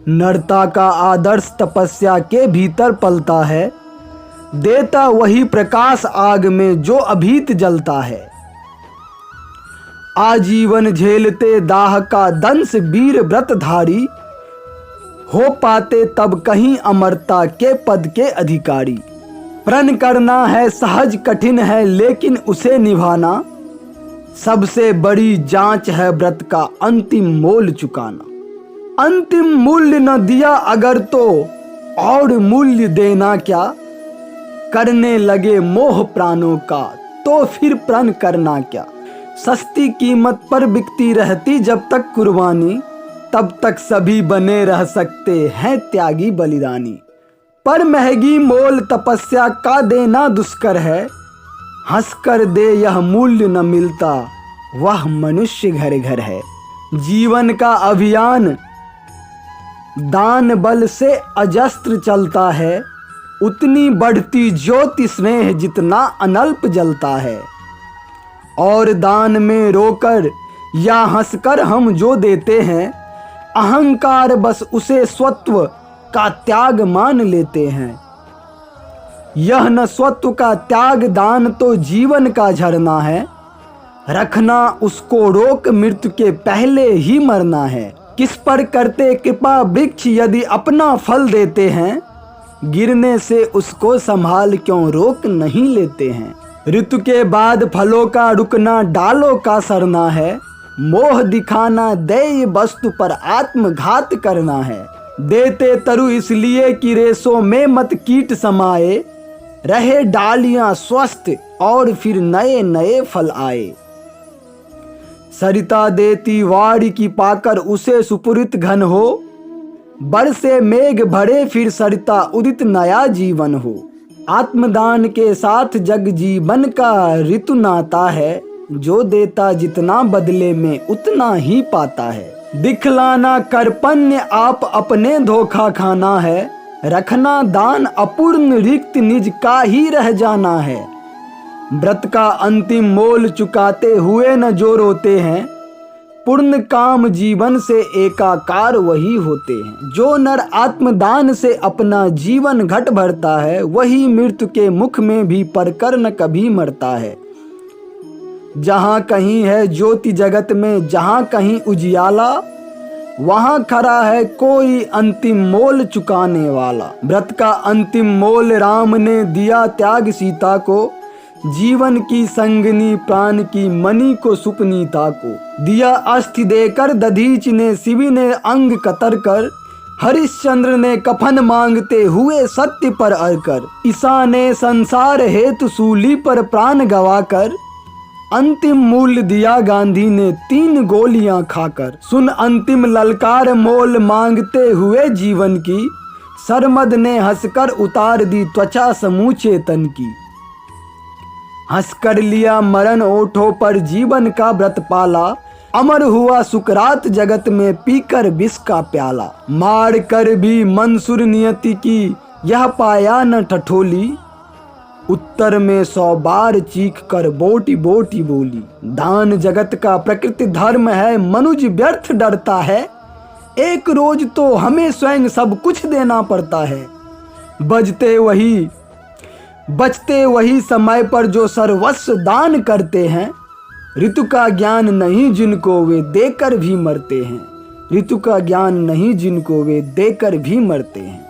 नरता का आदर्श तपस्या के भीतर पलता है, देता वही प्रकाश आग में जो अभीत जलता है। आजीवन झेलते दाह का दंश वीर व्रतधारी, हो पाते तब कहीं अमरता के पद के अधिकारी। प्रण करना है सहज कठिन है लेकिन उसे निभाना, सबसे बड़ी जांच है व्रत का अंतिम मोल चुकाना। अंतिम मूल्य न दिया अगर तो और मूल्य देना क्या, करने लगे मोह प्राणों का तो फिर प्रण करना क्या। सस्ती कीमत पर बिकती रहती जब तक कुर्बानी, तब तक सभी बने रह सकते हैं त्यागी बलिदानी। पर महंगी मोल तपस्या का देना दुष्कर है, हंस कर दे यह मूल्य न मिलता वह मनुष्य घर घर है। जीवन का अभियान दान बल से अजस्त्र चलता है, उतनी बढ़ती ज्योति स्नेह जितना अनल्प जलता है। और दान में रोकर या हंसकर हम जो देते हैं, अहंकार बस उसे स्वत्व का त्याग मान लेते हैं। यह न स्वत्व का त्याग दान तो जीवन का झरना है, रखना उसको रोक मृत्यु के पहले ही मरना है। किस पर करते कृपा वृक्ष यदि अपना फल देते हैं, गिरने से उसको संभाल क्यों रोक नहीं लेते हैं। ऋतु के बाद फलों का रुकना डालों का सरना है, मोह दिखाना देय वस्तु पर आत्मघात करना है। देते तरु इसलिए कि रेशों में मत कीट समाए, रहे डालियां स्वस्थ और फिर नए नए फल आए। सरिता देती वाड़ी की पाकर उसे सुपुरित घन हो, बरसे मेघ भरे फिर सरिता उदित नया जीवन हो। आत्मदान के साथ जग जीवन का ऋतु नाता है, जो देता जितना बदले में उतना ही पाता है। दिखलाना कर्पण्य आप अपने धोखा खाना है, रखना दान अपूर्ण रिक्त निज का ही रह जाना है। व्रत का अंतिम मोल चुकाते हुए न जो रोते हैं, पूर्ण काम जीवन से एकाकार वही होते हैं। जो नर आत्मदान से अपना जीवन घट भरता है, वही मृत्यु के मुख में भी पड़कर न कभी मरता है। जहाँ कहीं है ज्योति जगत में, जहाँ कहीं उजियाला, वहाँ खड़ा है कोई अंतिम मोल चुकाने वाला। व्रत का अंतिम मोल राम ने दिया त्याग सीता को, जीवन की संगनी प्राण की मणि को सुपनीता को। दिया अस्थि देकर दधीच ने, शिवी ने अंग कतर कर, हरिश्चंद्र ने कफन मांगते हुए सत्य पर अड़कर। ईसा ने संसार हेतु सूली पर प्राण गवाकर, अंतिम मूल्य दिया गांधी ने 3 गोलियां खाकर। सुन अंतिम ललकार मोल मांगते हुए जीवन की, सरमद ने हंसकर उतार दी त्वचा समूचे तन की। हंसकर लिया मरण ओठों पर जीवन का व्रत पाला, अमर हुआ सुकरात जगत में पीकर विष का प्याला। मार कर भी मंसूर नियति की यह पाया न ठठोली, उत्तर में 100 बार चीख कर बोटी बोटी बोली। दान जगत का प्रकृति धर्म है, मनुज व्यर्थ डरता है, एक रोज तो हमें स्वयं सब कुछ देना पड़ता है। बचते वही समय पर जो सर्वस्व दान करते हैं, ऋतु का ज्ञान नहीं जिनको वे देकर भी मरते हैं। ऋतु का ज्ञान नहीं जिनको वे देकर भी मरते हैं।